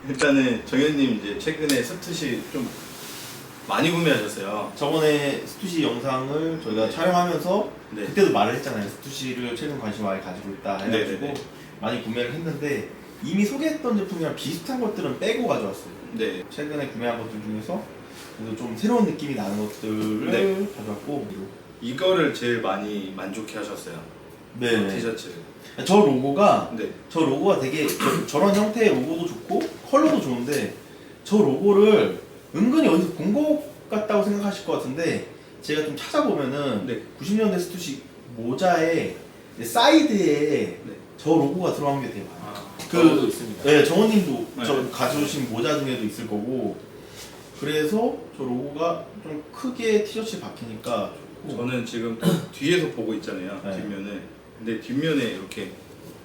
일단은 정현님 이제 최근에 스투시 좀 많이 구매하셨어요. 저번에 스투시 영상을 저희가 네. 촬영하면서 네. 그때도 말을 했잖아요. 스투시를 최근 관심 많이 가지고 있다 해가지고 네네네. 많이 구매를 했는데 이미 소개했던 제품이랑 비슷한 것들은 빼고 가져왔어요. 네. 최근에 구매한 것들 중에서 그래도 좀 새로운 느낌이 나는 것들을 네. 가져왔고 이거를 제일 많이 만족해 하셨어요. 네. 티셔츠. 저 로고가 네. 저 로고가 되게 저런 형태의 로고도 좋고 컬러도 좋은데 저 로고를 은근히 어디서 본 것 같다고 생각하실 것 같은데 제가 좀 찾아보면은 네. 90년대 스투시 모자에 사이드에 네. 저 로고가 들어간 게 되게 많아요. 저도 있습니다. 네, 정원님도 네. 저 가져오신 모자 중에도 있을 거고 그래서 저 로고가 좀 크게 티셔츠에 박히니까 좋고 저는 지금 뒤에서 보고 있잖아요. 네. 뒷면에. 근데 뒷면에 이렇게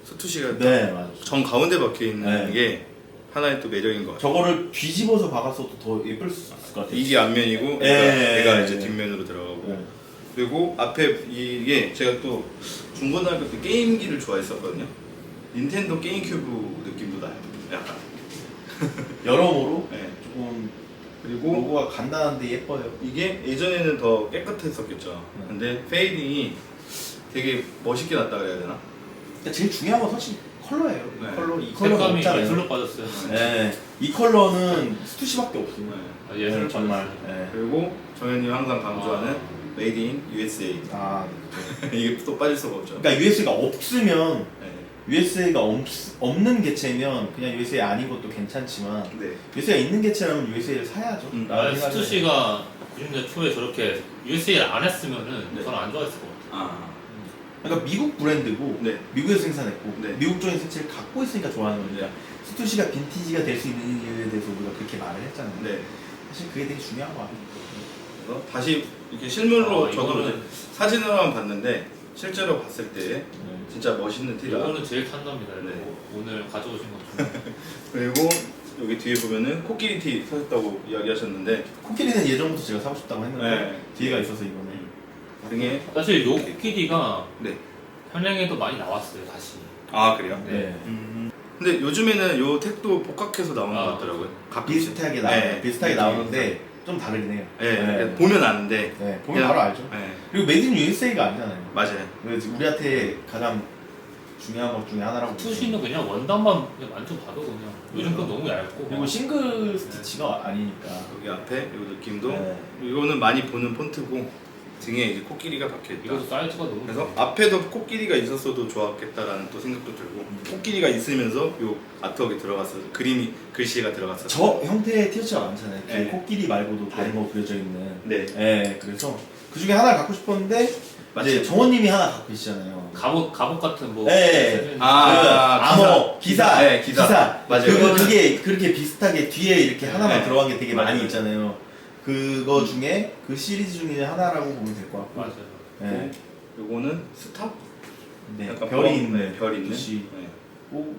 스투시가 네, 맞아요. 정 가운데 박혀 있는 네. 게 하나의 또 매력인 것 같아요. 저거를 뒤집어서 박았어도 더 예쁠 수 있을 것 같아요. 이게 앞면이고 네. 얘가 이제 뒷면으로 들어가고 네. 그리고 앞에 이게 제가 또 중고등학교 때 게임기를 좋아했었거든요. 닌텐도 게임 큐브 느낌도 나요. 약간. 여러모로 네. 조금 그리고 로고가 간단한데 예뻐요. 이게 예전에는 더 깨끗했었겠죠. 근데 페이딩이 되게 멋있게 났다 그래야 되나? 그러니까 제일 중요한 건 사실 컬러예요. 네. 컬러 이 컬러가 색감이 없잖아요. 예술로 빠졌어요. 네, 이 컬러는 스투시밖에 없어요. 아, 예술로 정말. 빠졌어요. 네. 그리고 정현님 항상 강조하는 아. 메이드 인 USA. 아, 이게 또 빠질 수가 없죠. 그러니까 USA가 없으면 네. USA가 없는 개체면 그냥 USA 아닌 것도 괜찮지만 네. USA가 있는 개체라면 USA를 사야죠. 만약 스투시가 90년대 초에 저렇게 USA를 안 했으면은 네. 저는 안 좋아했을 것 같아요. 아. 그러니까 미국 브랜드고 네. 미국에서 생산했고 네. 미국적인 색채를 갖고 있으니까 좋아하는 겁니다. 스투시가 빈티지가 될 수 있는 이유에 대해서 우리가 그렇게 말을 했잖아요. 네. 사실 그게 되게 중요한 거 같아요. 그래서 다시 이렇게 실물로 저도 이거는 이제 사진으로만 봤는데 실제로 봤을 때 진짜 멋있는 티라. 이거는 제일 탄답니다. 네. 오늘 가져오신 것 중에. 그리고 여기 뒤에 보면은 코끼리 티 사셨다고 이야기하셨는데 코끼리는 예전부터 제가 사고 싶다고 했는데 네. 뒤에가 있어서 이번에 등에 사실 요 코끼리가 네. 현행에도 많이 나왔어요. 다시. 아 그래요? 네. 근데 요즘에는 요 택도 복각해서 나오는 것 같더라고요. 가끔씩. 비슷하게 나와요. 네. 비슷하게 나오는데 좀 다르긴 해요. 네. 보면 아는데. 네, 보면 그냥- 바로 알죠. 네. 그리고 메이드 인 USA가 아니잖아요. 맞아요. 그래서 우리한테 가장 중요한 것 중에 하나라고. 스투시는 그냥 원단만 그냥 만져봐도 그냥 요즘 건 너무 얇고. 그리고 싱글 스티치가 아니니까. 여기 앞에 요 느낌도 네. 이거는 많이 보는 폰트고 등에 이제 코끼리가 박혀있다. 이것도 사이즈가 너무. 그래서 앞에도 코끼리가 있었어도 좋았겠다라는 또 생각도 들고 코끼리가 있으면서 요 아트웍이 들어갔어서 그림이 글씨가 들어갔어요. 저 형태의 티셔츠가 많잖아요. 뒤에 네. 코끼리 말고도 다른 네. 거 그려져 있는. 네. 네, 그래서 그 중에 하나를 갖고 싶었는데 맞죠? 이제 정원님이 하나 갖고 계시잖아요. 갑옷 같은 뭐. 네. 아, 암호, 기사, 네, 기사. 맞아요. 그게 그렇게 비슷하게 뒤에 이렇게 하나만 네. 들어간 게 되게 맞아요. 많이 있잖아요. 그거 중에 그 시리즈 중에 하나라고 보면 될 것 같고. 맞아요. 네. 요거는 스탑? 네. 약간 별이 있는 네, 별 있는. 붓이 네. 있고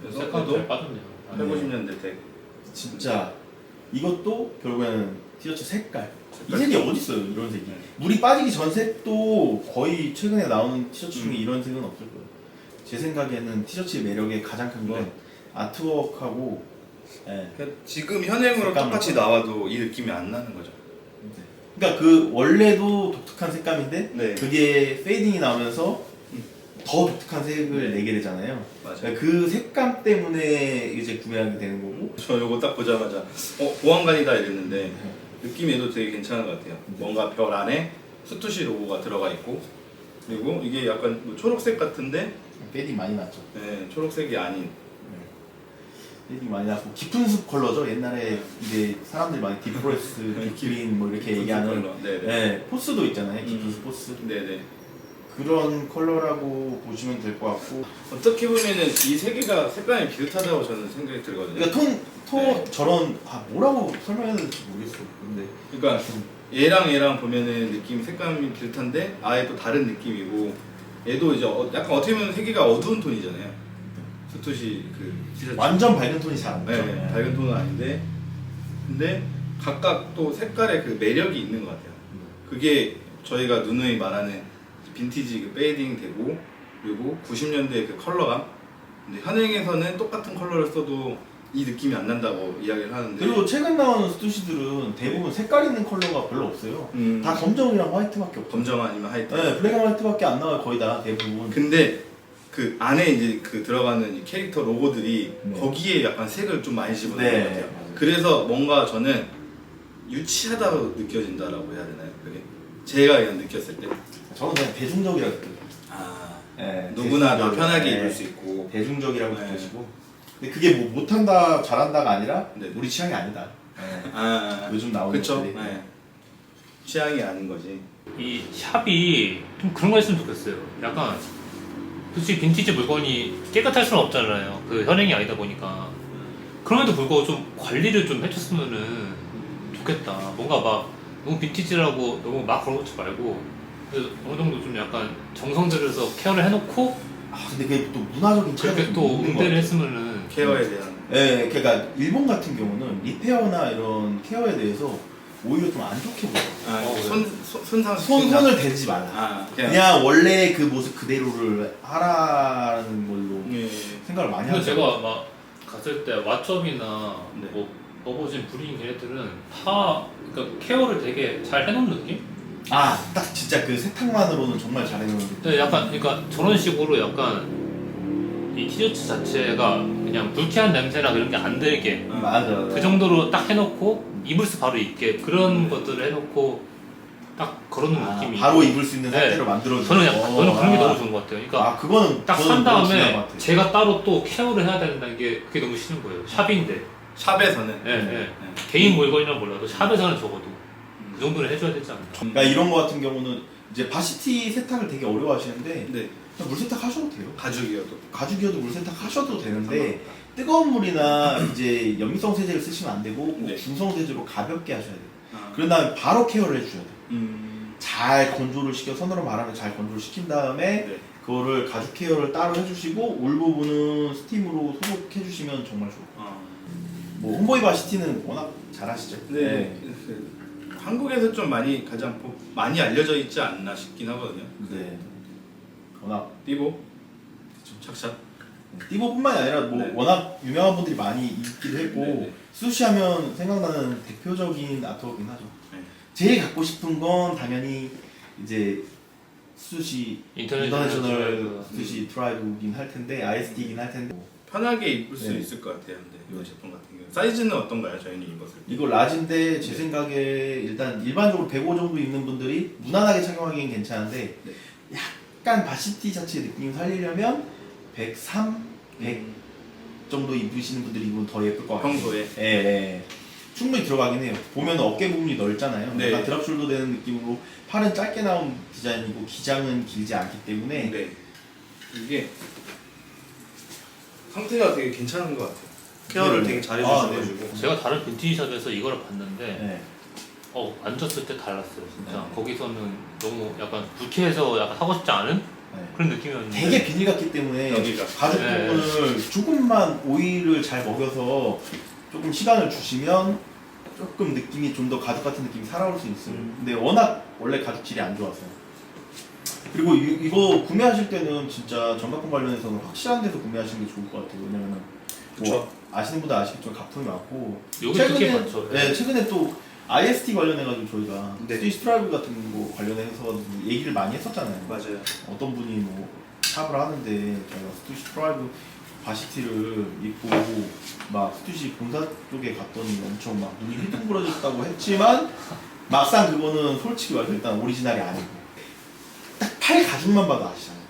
그래서 색감도 잘 빠졌네요. 아, 네. 80년대 덱. 진짜 이것도 결국에는 티셔츠 색깔. 이 색깔. 색이 어디 있어요? 이런 색이. 네. 물이 빠지기 전 색도 거의 최근에 나오는 티셔츠 중에 이런 색은 없을 거예요. 제 생각에는 티셔츠의 매력의 가장 큰 건 네. 아트워크하고 예. 그러니까 지금 현행으로 색감으로. 똑같이 나와도 이 느낌이 안 나는 거죠. 그러니까 그 원래도 독특한 색감인데 네. 그게 페이딩이 나오면서 더 독특한 색을 네. 내게 되잖아요. 맞아요. 그러니까 그 색감 때문에 이제 구매하게 되는 거고. 저 요거 딱 보자마자 보안관이다 이랬는데 느낌에도 되게 괜찮은 것 같아요. 뭔가 별 안에 스투시 로고가 들어가 있고 그리고 이게 약간 뭐 초록색 같은데 페이딩 많이 났죠. 네, 초록색이 아닌 페이딩 많이 났고 깊은 숲 컬러죠. 옛날에 이제 사람들이 많이 딥포레스트, 딥그린 뭐 이렇게 얘기하는 네네. 네, 포스도 있잖아요. 깊은 숲 포스. 네네. 그런 컬러라고 보시면 될 것 같고. 어떻게 보면은 이 세 개가 색감이 비슷하다고 저는 생각이 들거든요. 그러니까 네. 저런 뭐라고 설명해야 될지 모르겠어. 근데 그러니까 얘랑 보면은 느낌 색감이 비슷한데 아예 또 다른 느낌이고 얘도 이제 약간 어떻게 보면 세 개가 어두운 톤이잖아요. 스투시 그 티셔츠. 완전 밝은 톤이 잘 안 나죠. 네, 밝은 톤은 아닌데 근데 각각 또 색깔의 그 매력이 있는 것 같아요. 그게 저희가 누누이 말하는 빈티지 그 페이딩 되고 그리고 90년대 그 컬러감. 근데 현행에서는 똑같은 컬러를 써도 이 느낌이 안 난다고 이야기를 하는데. 그리고 최근 나오는 스투시들은 대부분 색깔 있는 컬러가 별로 없어요. 다 검정이랑 화이트밖에 없어요. 검정 아니면 하이트. 네, 블랙 앤 화이트밖에 안 나와요. 거의 다 대부분. 근데 그 안에 이제 그 들어가는 이 캐릭터 로고들이 네. 거기에 약간 색을 좀 많이 집어넣은 네, 것 같아요. 맞아요. 그래서 뭔가 저는 유치하다고 느껴진다라고 해야 되나요? 그게 제가 그냥 느꼈을 때. 저는 그냥 대중적이라고 느껴요. 아, 네, 누구나 다 대중적이라고. 편하게 네, 입을 수 있고. 대중적이라고 네. 느껴지고. 근데 그게 뭐 못한다, 잘한다가 아니라 네. 우리 취향이 아니다. 네. 아, 요즘 나오는 그쵸. 것들이. 네. 취향이 아닌 거지. 이 샵이 좀 그런 거 했으면 좋겠어요. 약간 솔직히 빈티지 물건이 깨끗할 수는 없잖아요. 그 현행이 아니다 보니까. 그럼에도 불구하고 좀 관리를 좀 해줬으면은 좋겠다. 뭔가 막 너무 빈티지라고 너무 막 걸어놓지 말고 어느 정도 좀 약간 정성 들여서 케어를 해놓고 아, 근데 그게 또 문화적인 차이가 그렇게 좀 또 있는 것 응대를 같아요. 했으면은 케어에 대한. 네, 그러니까 일본 같은 경우는 리페어나 이런 케어에 대해서 오히려 좀 안 좋게 보여요. 아, 어, 손상. 손을 대지 말라. 아, 그냥 원래 그 모습 그대로를 하라는 걸로 예. 생각을 많이 근데 하죠. 제가 막 갔을 때 왓첩이나 네. 뭐 버버진 브린 걔네들은 다 그러니까 케어를 되게 잘 해놓은 느낌? 아, 딱 진짜 그 세탁만으로는 정말 잘해놓는데. 근데 약간 그러니까 저런 식으로 약간 이 티셔츠 자체가 그냥 불쾌한 냄새나 그런 게 안 들게 맞아. 그 정도로 딱 해놓고 입을 수 바로 입게 그런 것들을 해놓고 딱 걸어놓은 아, 느낌이 바로 입을 수 있는 네. 상태로 만들어주는. 저는 약간 저는 그런 게 너무 좋은 것 같아요. 그러니까 아, 그거는 딱 저는 산 너무 지난 것 다음에 같아요. 제가 따로 또 케어를 해야 된다는 게 그게 너무 싫은 거예요. 샵인데 샵에서는. 예, 예. 개인 물건이란 몰라도 샵에서는 적어도 그 정도는 해줘야 되지 않나. 그러니까 이런 거 같은 경우는 이제 바시티 세탁을 되게 어려워하시는데 네. 그냥 물 세탁 하셔도 돼요. 가죽이어도. 가죽이어도 물 세탁 하셔도 되는데 뜨거운 물이나 이제 염성 세제를 쓰시면 안 되고 꼭 네. 중성 세제로 가볍게 하셔야 돼요. 아. 그런 다음에 바로 케어를 해주셔야 돼요. 음. 잘 건조를 시켜 선으로 말하면 잘 건조를 시킨 다음에 네. 그거를 가죽 케어를 따로 해주시고 울 부분은 스팀으로 소독해주시면 정말 좋을 거예요. 뭐 홈보이 바시티는 워낙 잘하시죠. 네. 그 한국에서 좀 많이 알려져 있지 않나 싶긴 하거든요. 네. 워낙 띠보, 착샷. 띠보뿐만이 아니라 뭐 네. 워낙 유명한 분들이 많이 있기도 했고 네, 네. 스시하면 생각나는 대표적인 아트워크긴 하죠. 네. 제일 갖고 싶은 건 당연히 이제 스시 인터내셔널 스시 트라이브긴 할 텐데 IST이긴 할 텐데 편하게 입을 수 네. 있을 것 같아요. 근데 이 제품 같은 경우 사이즈는 어떤가요? 저희는 입었을 때. 이거 라지인데 제 네. 생각에 일단 일반적으로 105 정도 입는 분들이 무난하게 착용하기엔 괜찮은데 네. 약간 바시티 자체의 느낌을 살리려면 103, 100 정도 입으시는 분들이 입으면 더 예쁠 것 같아요. 평소에. 예, 예. 충분히 들어가긴 해요. 보면 어깨 부분이 넓잖아요. 네. 약간 드랍숄더 되는 느낌으로 팔은 짧게 나온 디자인이고 기장은 길지 않기 때문에 네. 이게 상태가 되게 괜찮은 것 같아요. 케어를 네. 되게 잘 아, 해주셔가지고. 제가 다른 빈티지 샵에서 이거를 봤는데 네. 만졌을 때 달랐어요 진짜. 네. 거기서는 너무 약간 불쾌해서 약간 사고 싶지 않은 네. 그런 느낌이었는데 되게 비닐 같기 때문에 여기가. 가죽 네. 부분을 조금만 오일을 잘 먹여서 조금 시간을 주시면 조금 느낌이 좀 더 가죽 같은 느낌이 살아올 수 있어요. 근데 워낙 원래 가죽 질이 안 좋아서. 그리고 이거 구매하실 때는 진짜 정가품 관련해서는 확실한 데서 구매하시는 게 좋을 것 같아요. 왜냐면은 뭐 아시는 분들 아시겠지만 가품이 많고 여기 특히 많죠. 네, 최근에 또 IST 관련해가지고 저희가 네. 스위스 트라이브 같은 거 관련해서 얘기를 많이 했었잖아요. 맞아요. 어떤 분이 뭐 샵을 하는데 저희가 스투시 트라이브 바시티를 입고 막 스투시 본사 쪽에 갔더니 엄청 막 눈이 휘둥 부러졌다고 했지만 막상 그거는 솔직히 말해서 일단 오리지널이 아니고 딱 팔 가죽만 봐도 아시잖아요.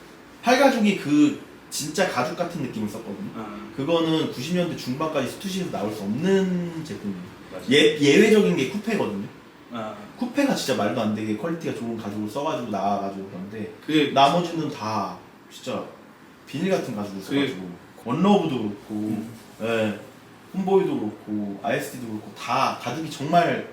팔 가죽이 그 진짜 가죽 같은 느낌을 썼거든요. 그거는 90년대 중반까지 스투시에서 나올 수 없는 제품이에요. 맞아요. 예외적인 게 쿠페거든요. 아, 쿠페가 진짜 말도 안 되게 퀄리티가 좋은 가죽을 써가지고 나와가지고 그런데 그게 나머지는 다 진짜 비닐 같은 가죽을 써가지고 원러브도 그렇고 예, 홈보이도 그렇고 IST도 그렇고 다 가죽이 정말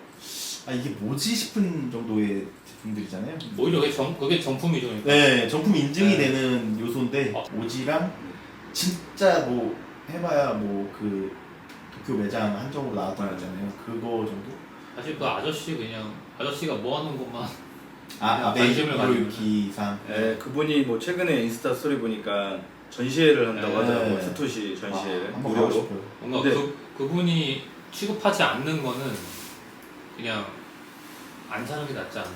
아 이게 뭐지 싶은 정도의 제품들이잖아요. 오히려 그게 정품이죠. 그러니까. 네, 정품 인증이 네. 되는 요소인데 오지랑 진짜 뭐 해봐야 뭐 그 도쿄 매장 한정으로 나왔던 거 있잖아요. 그거 정도? 사실 그 아저씨가 뭐 하는 것만 아, 관심을 가지고. 기상. 네, 그분이 뭐 최근에 인스타 스토리 보니까 전시회를 한다고 네. 하더라고요. 스토시 전시회를 한번 가고 무료로. 싶어요. 뭔가 네. 그분이 취급하지 않는 거는 그냥 안 사는 게 낫지 않나.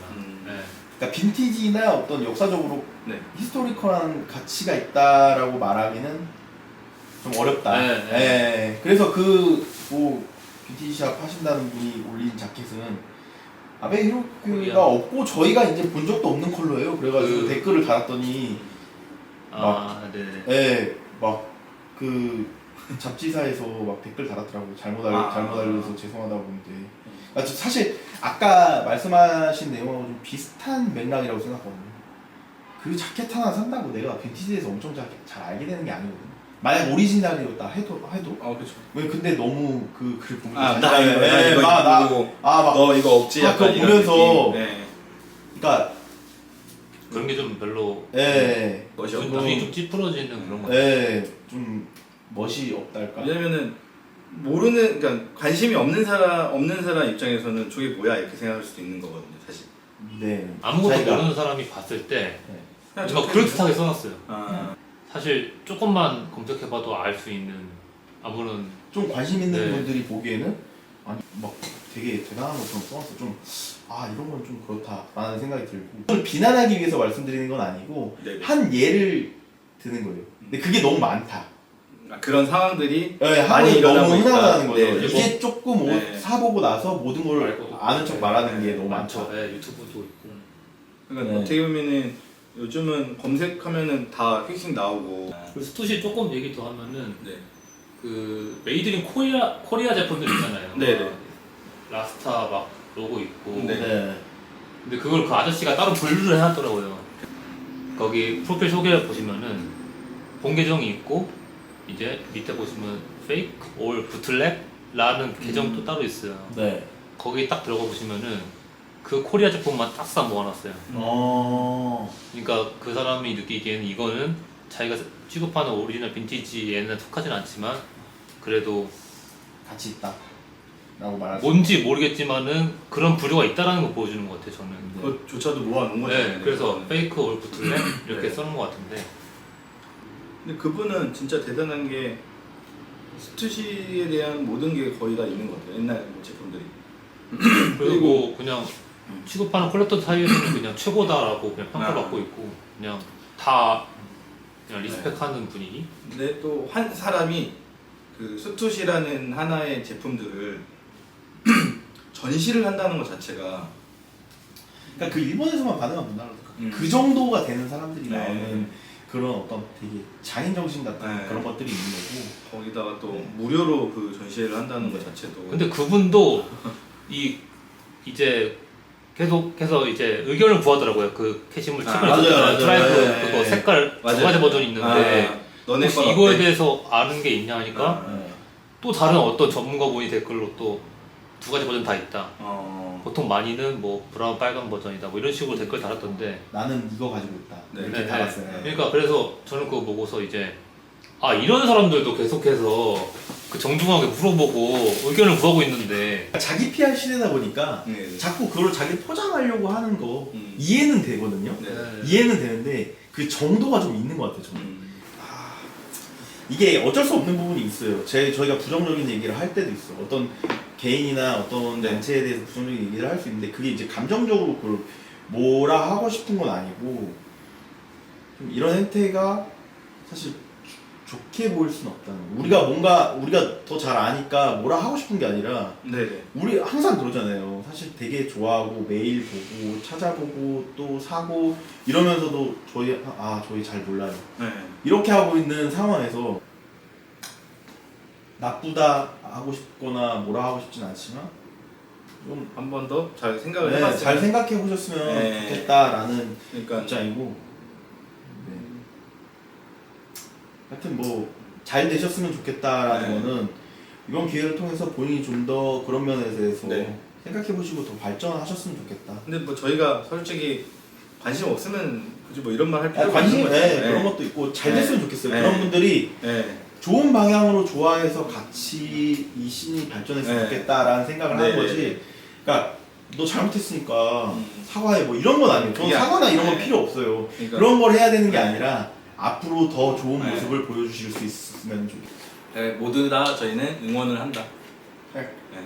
네. 그러니까 빈티지나 어떤 역사적으로 네. 히스토리컬한 가치가 있다라고 말하기는 좀 어렵다. 네, 네. 예. 그래서 그 뭐 빈티지샵 하신다는 분이 올린 자켓은 아베 히로큐가 코리아. 없고 저희가 이제 본 적도 없는 컬러예요. 그래가지고 댓글을 달았더니 아, 네. 예, 막 그 잡지사에서 막 댓글 달았더라고. 잘못 알려서 죄송하다고 하는데. 아, 저 사실 아까 말씀하신 내용하고 좀 비슷한 맥락이라고 생각하거든요. 그 자켓 하나 산다고 내가 빈티지에서 엄청 잘 알게 되는 게 아니거든요. 만약 오리지널이었다 해도 아 그렇죠. 왜 근데 너무 그 글 보면서 나 이거 보고 막 너 이거 없지 아, 약간 그거 이런 보면서 느낌. 네. 그러니까 그런 게 좀 별로 예, 멋이 눈이 없고. 좀 찌푸러지는 그런 거. 예, 좀 멋이 없달까. 왜냐면은 모르는 그러니까 관심이 없는 사람 입장에서는 저게 뭐야 이렇게 생각할 수도 있는 거거든요, 사실. 네. 아무것도 자기가- 모르는 사람이 봤을 때 그냥 뭔가 그럴듯하게 써놨어요. 아, 사실 조금만 검색해봐도 알 수 있는 아무런 좀 관심 있는 네. 분들이 보기에는 아니 막 되게 대단한 것처럼 써놨어. 좀 이런 건 좀 그렇다라는 생각이 들고 그걸 비난하기 위해서 말씀드리는 건 아니고 네네. 한 예를 드는 거예요. 근데 그게 너무 많다. 그런 상황들이 네, 많이 한국에 일어나고 너무 있다. 흔하다는 거죠. 네, 이게 조금 옷 네. 사보고 나서 모든 걸 아는 척 말하는 게 너무 많죠. 네, 유튜브도 있고. 그러니까 네. 어떻게 보면은 요즘은 검색하면은 다 픽싱 나오고. 그 스투시 조금 얘기 더 하면은 네. 그 메이드인 코리아 제품들 있잖아요. 네네. 라스타 막 로고 있고. 네. 네. 근데 그걸 그 아저씨가 따로 분류를 해놨더라고요. 거기 프로필 소개 보시면은 본 계정이 있고 이제 밑에 보시면 fake or bootleg 라는 계정도 따로 있어요. 네. 거기 딱 들어가 보시면은 그 코리아 제품만 딱 싹 모아놨어요. 그러니까 그 사람이 느끼기에는 이거는 자기가 취급하는 오리지널 빈티지에는 속하진 않지만 그래도 같이 있다. 라고 말할 수 뭔지 모르겠지만은 그런 부류가 있다라는 거 보여주는 것 같아요. 저는. 그것조차도 모아놓은 거죠. 네, 그래서 페이크 올 부틀레 이렇게 네. 써놓은 것 같은데. 근데 그분은 진짜 대단한 게 스투시에 대한 모든 게 거의 다 있는 것 같아요. 옛날 제품들이. 그리고 그냥 취급하는 컬렉터 사이에서는 그냥 최고다라고 그냥 평가받고 있고 그냥 다 그냥 리스펙하는 분위기. 근데 또 한 사람이 그 스투시라는 하나의 제품들을 전시를 한다는 것 자체가 그러니까 그 일본에서만 가능한 문화라서 음. 그 정도가 되는 사람들이 네. 나오는 그런 어떤 되게 장인 정신 같은 네. 그런 것들이 있는 거고. 거기다가 또 무료로 그 전시회를 한다는 것 자체도 근데 그분도 이제 계속해서 이제 의견을 구하더라고요. 그 캐시물 칩을 맞아요. 드라이브 네. 그거 색깔 두 맞아요. 가지 버전이 있는데 너네 혹시 건 이거에 어때? 대해서 아는 게 있냐 하니까 네. 또 다른 어떤 전문가분이 댓글로 또 두 가지 버전 다 있다. 보통 많이는 뭐 브라운 빨간 버전이다 뭐 이런 식으로 댓글 달았던데. 나는 이거 가지고 있다. 네. 이렇게 네, 달았어요. 네. 그러니까 그래서 저는 그거 보고서 이제 이런 사람들도 계속해서 그 정중하게 물어보고 의견을 구하고 있는데 자기 PR 시대다 보니까 네. 자꾸 그걸 자기 포장하려고 하는 거 음. 이해는 되거든요. 네. 이해는 되는데 그 정도가 좀 있는 것 같아요. 저는. 이게 어쩔 수 없는 부분이 있어요. 저희가 부정적인 얘기를 할 때도 있어. 어떤 개인이나 어떤 네. 단체에 대해서 부정적인 얘기를 할 수 있는데 그게 이제 감정적으로 그걸 뭐라 하고 싶은 건 아니고 좀 이런 행태가 사실 좋게 보일 수는 없다는 거. 우리가 더 잘 아니까 뭐라 하고 싶은 게 아니라 네네. 우리 항상 그러잖아요. 사실 되게 좋아하고 매일 보고 찾아보고 또 사고 이러면서도 저희 잘 몰라요. 네. 이렇게 하고 있는 상황에서 나쁘다 하고 싶거나 뭐라 하고 싶진 않지만 좀 한 번 더 잘 생각을 네, 해봤어요. 잘 생각해 보셨으면 네. 좋겠다라는 그러니까 입장이고 네. 하여튼 뭐 잘 되셨으면 좋겠다라는 네. 거는 이번 기회를 통해서 본인이 좀 더 그런 면에 대해서 네. 생각해 보시고 더 발전하셨으면 좋겠다. 근데 뭐 저희가 솔직히 관심 없으면 굳이 뭐 이런 말 할 필요가 관심 없는 거죠. 네, 그런 것도 있고 잘 됐으면 네. 좋겠어요. 네. 그런 분들이 네. 좋은 방향으로 좋아해서 같이 이 씬이 발전했으면 네. 좋겠다라는 생각을 네. 하는 거지. 그러니까 너 잘못했으니까 음. 사과해 뭐 이런 건 아니에요. 저는 이게 사과나 이런 건 네. 필요 없어요. 그러니까 그런 걸 해야 되는 게 네. 아니라 앞으로 더 좋은 네. 모습을 보여주실 수 있으면 모두 다 저희는 응원을 한다. 네. 네.